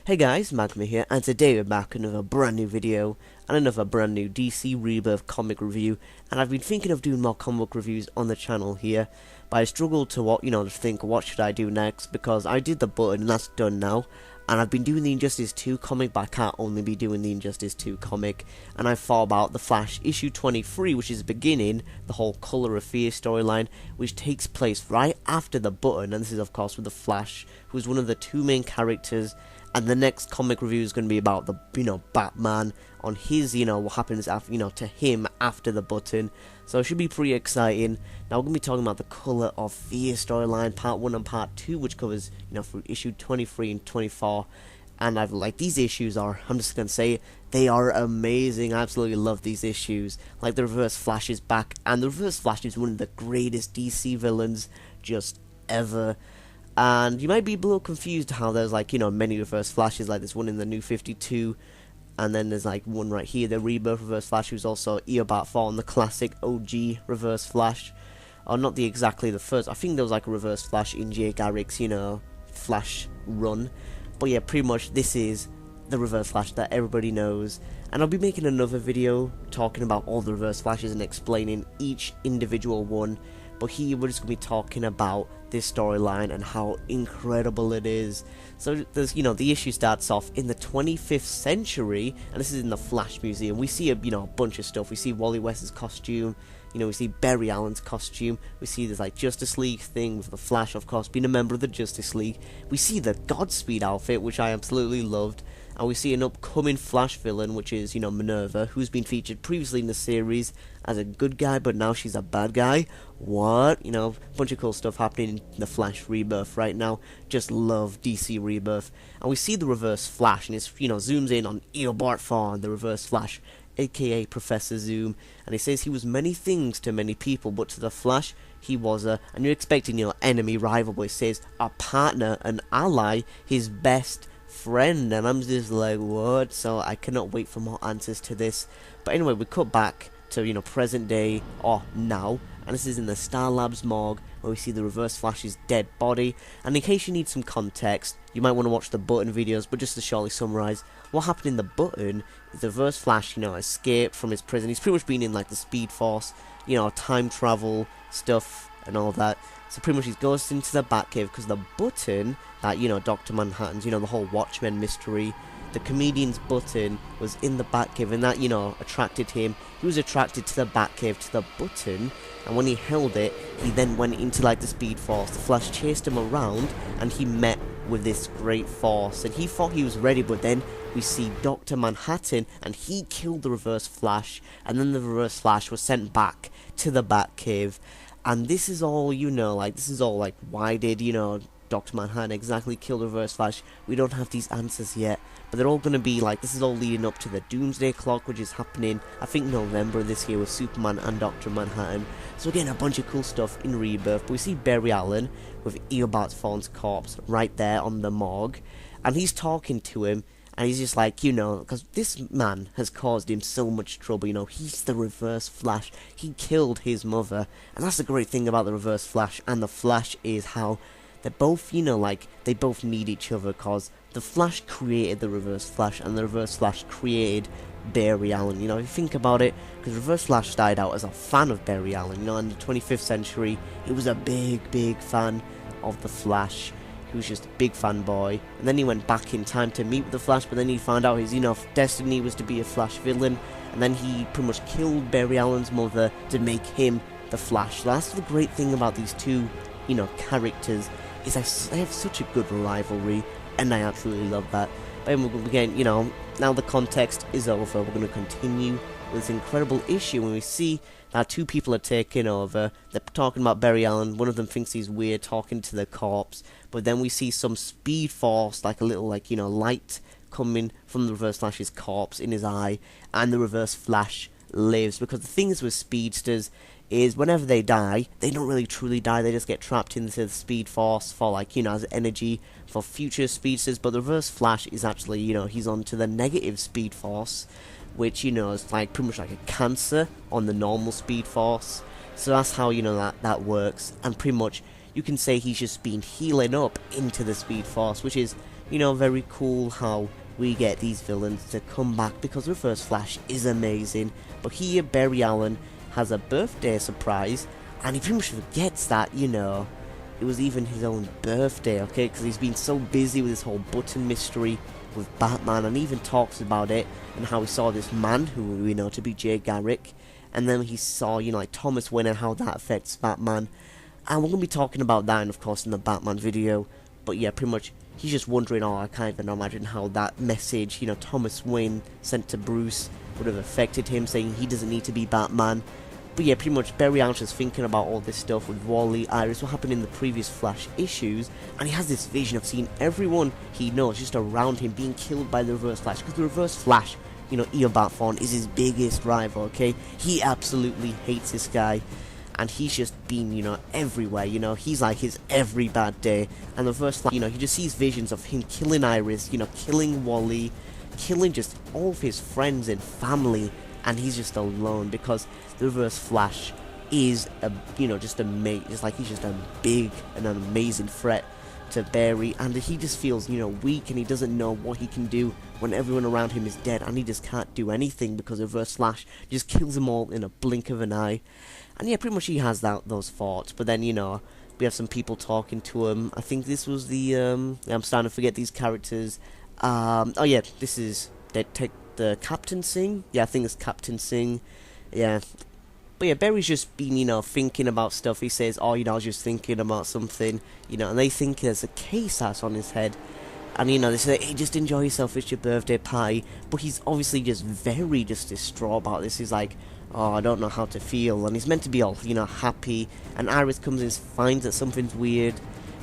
Hey guys, Magma here, and today we're back with another brand new video and another brand new DC Rebirth comic review. And I've been thinking of doing more comic book reviews on the channel here, but I struggled to to think what should I do next, because I did the button and that's done now. And I've been doing the Injustice 2 comic, but I can't only be doing the Injustice 2 comic. And I thought about The Flash issue 23, which is beginning the whole Color of Fear storyline, which takes place right after the button. And this is, of course, with The Flash, who's one of the two main characters. And the next comic review is going to be about the, Batman on his, what happens after, to him after the button. So it should be pretty exciting. Now we're going to be talking about the Color of Fear storyline, part 1 and part 2, which covers, through issue 23 and 24. And these issues are, I'm just going to say, they are amazing. I absolutely love these issues. Like, the Reverse Flash is back, and the Reverse Flash is one of the greatest DC villains just ever. And you might be a little confused how there's many Reverse Flashes, like this one in the New 52, and then there's one right here, the Rebirth Reverse Flash, who's also Eobard 4 on the classic OG Reverse Flash. Or not exactly the first, I think there was a Reverse Flash in Jay Garrick's, Flash run. But yeah, pretty much this is the Reverse Flash that everybody knows. And I'll be making another video talking about all the Reverse Flashes and explaining each individual one. But here we're just going to be talking about this storyline and how incredible it is. So there's, the issue starts off in the 25th century, and this is in the Flash Museum. We see a bunch of stuff. We see Wally West's costume, we see Barry Allen's costume. We see this Justice League thing with the Flash, of course, being a member of the Justice League. We see the Godspeed outfit, which I absolutely loved. And we see an upcoming Flash villain, which is, Minerva, who's been featured previously in the series as a good guy, but now she's a bad guy. What? A bunch of cool stuff happening in the Flash Rebirth right now. Just love DC Rebirth. And we see the Reverse Flash, and it's, zooms in on Eobard 4, the Reverse Flash, aka Professor Zoom, and he says he was many things to many people, but to the Flash, he was and you're expecting, enemy, rival, but he says a partner, an ally, his best friend. And I'm just like, what? So I cannot wait for more answers to this. But anyway, we cut back to present day, or now, and this is in the Star Labs morgue, where we see the Reverse Flash's dead body. And in case you need some context, you might want to watch the button videos, but just to shortly summarize, what happened in the button is the Reverse Flash, escaped from his prison. He's pretty much been in the Speed Force, time travel stuff and all that. So pretty much he goes into the Batcave, because the button that, Dr. Manhattan's, the whole Watchmen mystery, the comedian's button was in the Batcave, and that, attracted him. He was attracted to the Batcave, to the button, and when he held it, he then went into the Speed Force. The Flash chased him around, and he met with this great force, and he thought he was ready, but then we see Dr. Manhattan, and he killed the Reverse Flash, and then the Reverse Flash was sent back to the Batcave. And this is all, why did, Dr. Manhattan exactly kill the Reverse Flash? We don't have these answers yet, but they're all going to be, this is all leading up to the Doomsday Clock, which is happening, I think, November this year with Superman and Dr. Manhattan. So again, a bunch of cool stuff in Rebirth. But we see Barry Allen with Eobard 4's corpse right there on the morgue, and he's talking to him, and he's just because this man has caused him so much trouble, he's the Reverse Flash, he killed his mother. And that's the great thing about the Reverse Flash and the Flash, is how they're both, they both need each other, because the Flash created the Reverse Flash, and the Reverse Flash created Barry Allen. If you think about it, because Reverse Flash started out as a fan of Barry Allen, in the 25th century, he was a big fan of the Flash. He was just a big fanboy, and then he went back in time to meet with the Flash, but then he found out his, destiny was to be a Flash villain, and then he pretty much killed Barry Allen's mother to make him the Flash. So that's the great thing about these two, characters, is they have such a good rivalry, and I absolutely love that. But again, now the context is over, we're going to continue with this incredible issue, when we see that two people are taking over. They're talking about Barry Allen. One of them thinks he's weird talking to the corpse, but then we see some Speed Force, a little light coming from the Reverse Flash's corpse in his eye, and the Reverse Flash lives. Because the thing is with speedsters is, whenever they die, they don't really truly die, they just get trapped into the Speed Force for as energy for future speedsters. But the Reverse Flash is actually, he's onto the negative Speed Force, which, is pretty much like a cancer on the normal Speed Force. So that's how, that works. And pretty much, you can say he's just been healing up into the Speed Force, which is, you know, very cool how we get these villains to come back, because Reverse Flash is amazing. But here, Barry Allen has a birthday surprise, and he pretty much forgets that, you know, it was even his own birthday, okay? Because he's been so busy with this whole button mystery with Batman, and even talks about it, and how he saw this man, who we know to be Jay Garrick, and then he saw, you know, like Thomas Wayne and how that affects Batman. And we're going to be talking about that, and of course, in the Batman video. But yeah, pretty much, he's just wondering, oh, I can't even imagine how that message, you know, Thomas Wayne sent to Bruce would have affected him, saying he doesn't need to be Batman. But yeah, pretty much, Barry Allen's just thinking about all this stuff with Wally, Iris, what happened in the previous Flash issues, and he has this vision of seeing everyone he knows just around him being killed by the Reverse Flash, because the Reverse Flash, you know, Eobard Thawne is his biggest rival, okay? He absolutely hates this guy, and he's just been, you know, everywhere, you know, he's like his every bad day, and the Reverse Flash, you know, he just sees visions of him killing Iris, you know, killing Wally, killing just all of his friends and family, and he's just alone, because the Reverse Flash is a, you know, just it's like he's just a big and an amazing threat to Barry, and he just feels, you know, weak, and he doesn't know what he can do when everyone around him is dead, and he just can't do anything because Reverse Flash just kills them all in a blink of an eye. And yeah, pretty much he has those thoughts, but then, you know, we have some people talking to him. I think this was the, I'm starting to forget these characters. Oh yeah, this is the Captain Singh. Yeah, I think it's Captain Singh. Yeah. But yeah, Barry's just been, you know, thinking about stuff. He says, oh, you know, I was just thinking about something, you know, and they think there's a case that's on his head. And, you know, they say, hey, just enjoy yourself, it's your birthday party. But he's obviously just very distraught about this. He's like, oh, I don't know how to feel. And he's meant to be all, you know, happy. And Iris comes in, finds that something's weird.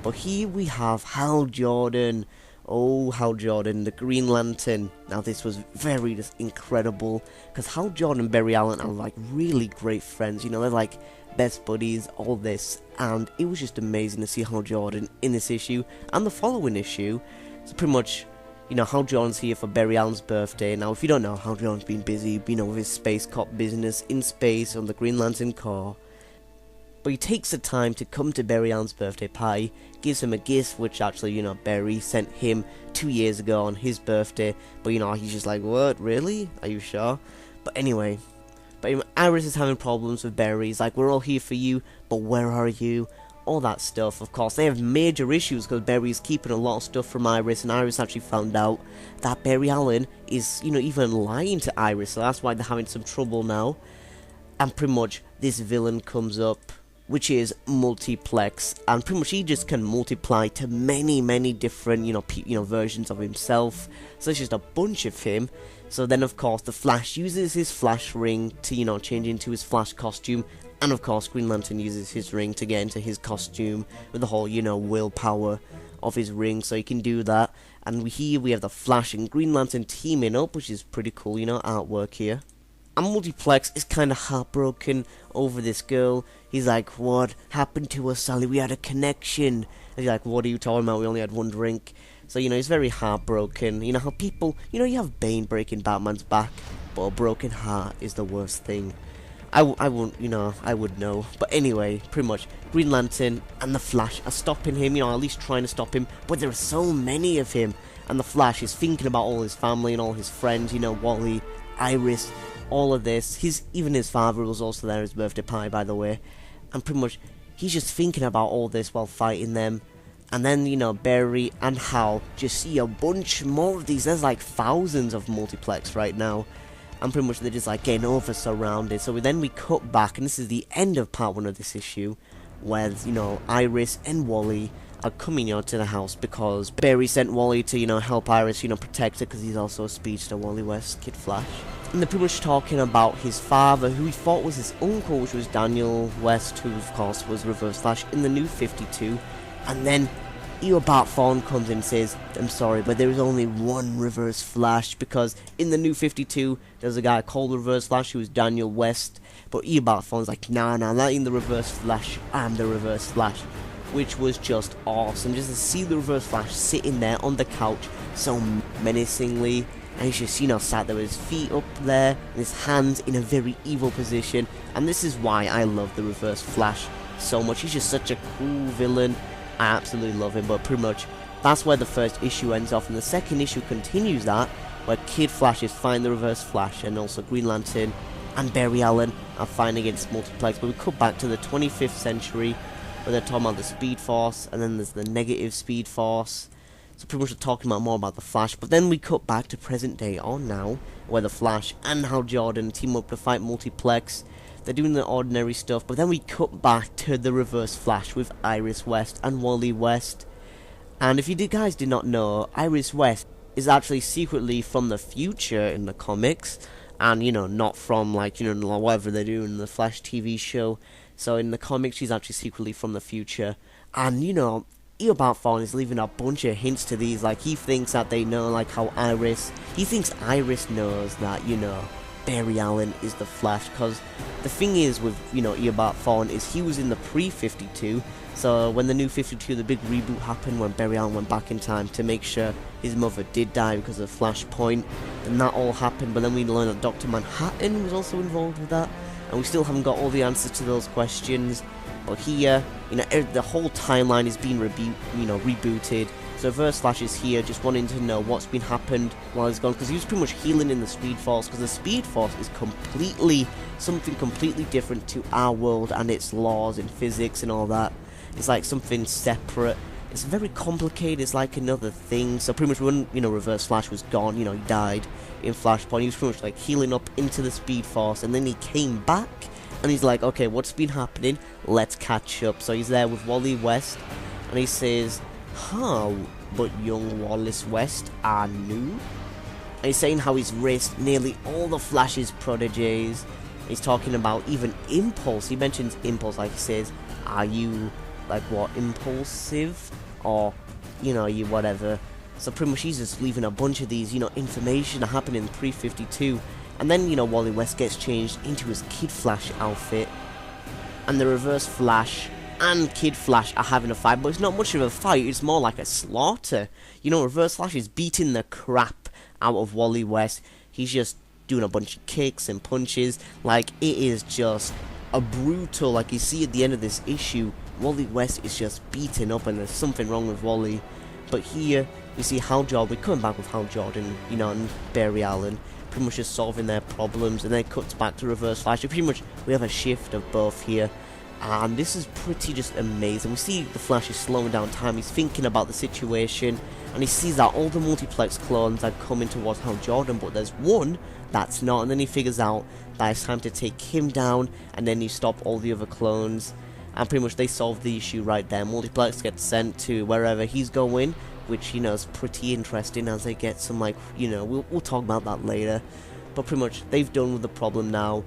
But here we have Hal Jordan. Oh, Hal Jordan, the Green Lantern. Now, this was very just incredible, because Hal Jordan and Barry Allen are like really great friends. You know, they're like best buddies, all this. And it was just amazing to see Hal Jordan in this issue and the following issue. So pretty much, you know, Hal Jordan's here for Barry Allen's birthday. Now, if you don't know, Hal Jordan's been busy, you know, with his space cop business in space on the Green Lantern Corps. But he takes the time to come to Barry Allen's birthday party, gives him a gift, which actually, you know, Barry sent him 2 years ago on his birthday. But, you know, he's just like, what, really? Are you sure? But anyway, Iris is having problems with Barry. He's like, we're all here for you, but where are you? All that stuff. Of course, they have major issues because Barry's keeping a lot of stuff from Iris, and Iris actually found out that Barry Allen is, you know, even lying to Iris, so that's why they're having some trouble now. And pretty much, this villain comes up, which is Multiplex, and pretty much he just can multiply to many different, you know, versions of himself. So it's just a bunch of him. So then, of course, the Flash uses his Flash ring to, you know, change into his Flash costume, and of course, Green Lantern uses his ring to get into his costume with the whole, you know, willpower of his ring, so he can do that. And here we have the Flash and Green Lantern teaming up, which is pretty cool, you know, artwork here. And Multiplex is kind of heartbroken over this girl. He's like, what happened to us, Sally? We had a connection. And he's like, what are you talking about? We only had one drink. So, you know, he's very heartbroken. You know how people, you know, you have Bane breaking Batman's back, but a broken heart is the worst thing. I wouldn't, you know, I would know. But anyway, pretty much, Green Lantern and the Flash are stopping him, you know, at least trying to stop him. But there are so many of him. And the Flash is thinking about all his family and all his friends, you know, Wally, Iris, all of this. Even his father was also there at his birthday party, by the way. And pretty much, he's just thinking about all this while fighting them. And then, you know, Barry and Hal just see a bunch more of these. There's like thousands of Multiplex right now. And pretty much they're just like getting over surrounded. So then we cut back, and this is the end of part 1 of this issue, where, you know, Iris and Wally are coming, you know, to the house because Barry sent Wally to, you know, help Iris, you know, protect her, because he's also a speedster, Wally West, Kid Flash. And they're pretty much talking about his father, who he thought was his uncle, which was Daniel West, who of course was Reverse Flash in the New 52. And then Eobard Thawne comes in and says, I'm sorry, but there is only one Reverse Flash, because in the New 52, there's a guy called Reverse Flash who is Daniel West, but Eobard Thawne's like, nah, that ain't the Reverse Flash, I'm the Reverse Flash, which was just awesome, just to see the Reverse Flash sitting there on the couch, so menacingly, and he's just, you know, sat there with his feet up there, and his hands in a very evil position, and this is why I love the Reverse Flash so much. He's just such a cool villain. I absolutely love him, but pretty much That's where the first issue ends off, and the second issue continues that, where Kid Flash is fighting the Reverse Flash, and also Green Lantern and Barry Allen are fighting against Multiplex. But we cut back to the 25th century, where they're talking about the Speed Force, and then there's the negative Speed Force. So pretty much we're talking about more about the Flash. But then we cut back to present day on now, where the Flash and Hal Jordan team up to fight Multiplex. They're doing the ordinary stuff, but then we cut back to the Reverse Flash with Iris West and Wally West. And if you guys did not know, Iris West is actually secretly from the future in the comics, and not from whatever they're doing in the Flash TV show. So in the comics, she's actually secretly from the future, and Eobard Thawne is leaving a bunch of hints to these. Like, he thinks that they know, like how he thinks Iris knows that Barry Allen is the Flash, because the thing is with Eobard Thawne is he was in the pre-52. So when the new 52, the big reboot happened, when Barry Allen went back in time to make sure his mother did die because of Flashpoint, and that all happened. But then we learned that Dr. Manhattan was also involved with that, and we still haven't got all the answers to those questions. But here, the whole timeline is being rebooted. So Reverse Flash is here, just wanting to know what's been happened while he's gone, because he was pretty much healing in the Speed Force, because the Speed Force is something completely different to our world and its laws and physics and all that. It's like something separate. It's very complicated. It's like another thing. So pretty much when Reverse Flash was gone, he died in Flashpoint. He was pretty much like healing up into the Speed Force, and then he came back, and he's like, okay, what's been happening? Let's catch up. So he's there with Wally West, and he says, but young Wallace West are new. And he's saying how he's raced nearly all the Flash's prodigies. He's talking about even Impulse. He mentions Impulse, like he says, are you like what, impulsive, or you whatever. So pretty much he's just leaving a bunch of these information that happened in pre-52, and then Wally West gets changed into his Kid Flash outfit, and the Reverse Flash and Kid Flash are having a fight, but it's not much of a fight, it's more like a slaughter. Reverse Flash is beating the crap out of Wally West. He's just doing a bunch of kicks and punches. Like, it is just a brutal, like you see at the end of this issue, Wally West is just beaten up, and there's something wrong with Wally. But here you see Hal Jordan, we're coming back with Hal Jordan, and Barry Allen, pretty much just solving their problems, and then it cuts back to Reverse Flash. Pretty much we have a shift of both here, and this is pretty just amazing. We see the Flash is slowing down time, he's thinking about the situation, and he sees that all the Multiplex clones are coming towards Hal Jordan, but there's one that's not, and then he figures out that it's time to take him down, and then you stop all the other clones, and pretty much they solve the issue right there. Multiplex gets sent to wherever he's going, which is pretty interesting as they get some we'll talk about that later. But pretty much they've done with the problem now,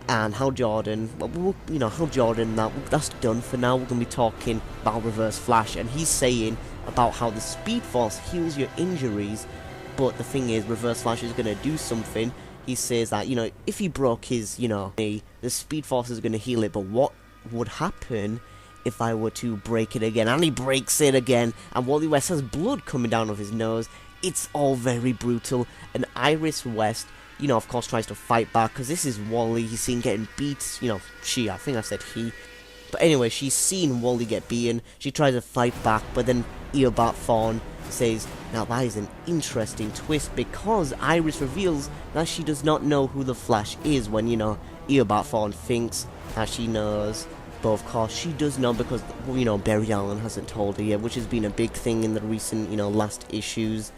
and Hal Jordan, Hal Jordan, that's done for now. We're gonna be talking about Reverse Flash, and he's saying about how the Speed Force heals your injuries, but the thing is, Reverse Flash is gonna do something. He says that if he broke his knee, the Speed Force is gonna heal it, but what would happen if I were to break it again? And he breaks it again, and Wally West has blood coming down of his nose. It's all very brutal, and Iris West, of course tries to fight back, because this is Wally. He's seen getting beat, I think I said he, but anyway, she's seen Wally get beaten. She tries to fight back, but then Eobard Thawne says, now that is an interesting twist, because Iris reveals that she does not know who the Flash is, when Eobard Thawne thinks that she knows. But of course she does know, because Barry Allen hasn't told her yet, which has been a big thing in the recent last issues.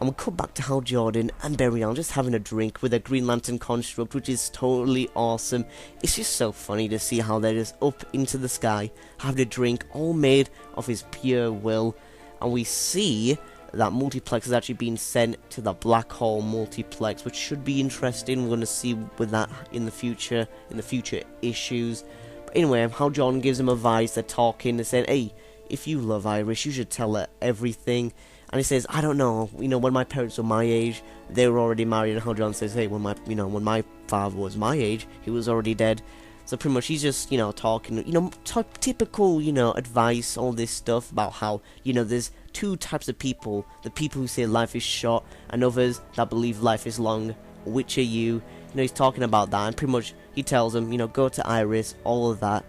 And we'll cut back to Hal Jordan and Barry Allen just having a drink with a Green Lantern construct, which is totally awesome. It's just so funny to see how they're just up into the sky having a drink, all made of his pure will. And we see that Multiplex has actually been sent to the Black Hole Multiplex, which should be interesting. We're going to see with that in the future issues. But anyway, Hal Jordan gives him advice. They're talking. They said, hey, if you love Iris, you should tell her everything. And he says, I don't know, when my parents were my age, they were already married. And Hal Jordan says, hey, when my father was my age, he was already dead. So pretty much he's just, talking, typical, advice, all this stuff about how, there's two types of people. The people who say life is short, and others that believe life is long. Which are you? He's talking about that, and pretty much he tells him, go to Iris, all of that.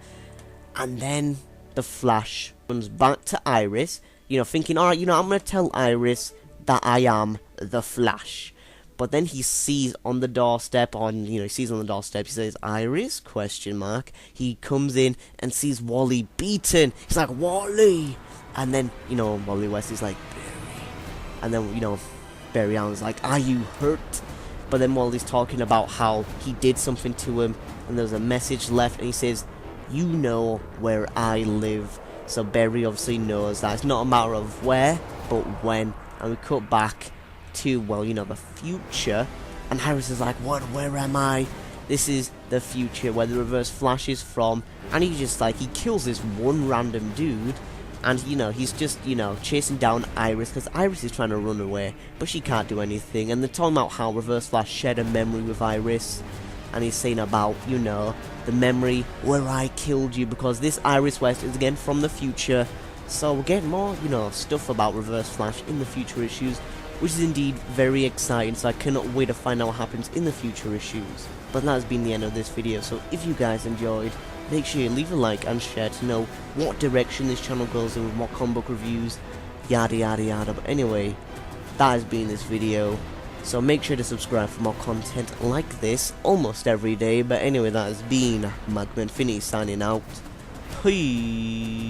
And then the Flash comes back to Iris. you know, thinking, alright, you know, I'm gonna tell Iris that I am the Flash. But then he sees on the doorstep, he says, Iris, question mark. He comes in and sees Wally beaten. He's like, Wally! And then, you know, Wally West is like, Barry. And then, you know, Barry Allen's like, are you hurt? But then Wally's talking about how he did something to him, and there's a message left, and he says, you know where I live. So Barry obviously knows that it's not a matter of where, but when. And we cut back to, well, you know, the future, and Iris is like, what, where am I? This is the future where the Reverse Flash is from, and he just, like, he kills this one random dude, and, you know, he's just, you know, chasing down Iris, because Iris is trying to run away, but she can't do anything, and they're talking about how Reverse Flash shared a memory with Iris, and he's saying about, you know, the memory where I killed you, because this Iris West is, again, from the future, so we're getting more, you know, stuff about Reverse Flash in the future issues, which is indeed very exciting, so I cannot wait to find out what happens in the future issues. But that has been the end of this video, so if you guys enjoyed, make sure you leave a like and share to know what direction this channel goes in with more comic book reviews, yada yada yada. But anyway, that has been this video, so make sure to subscribe for more content like this almost every day. But anyway, that has been Magma signing out. Peace.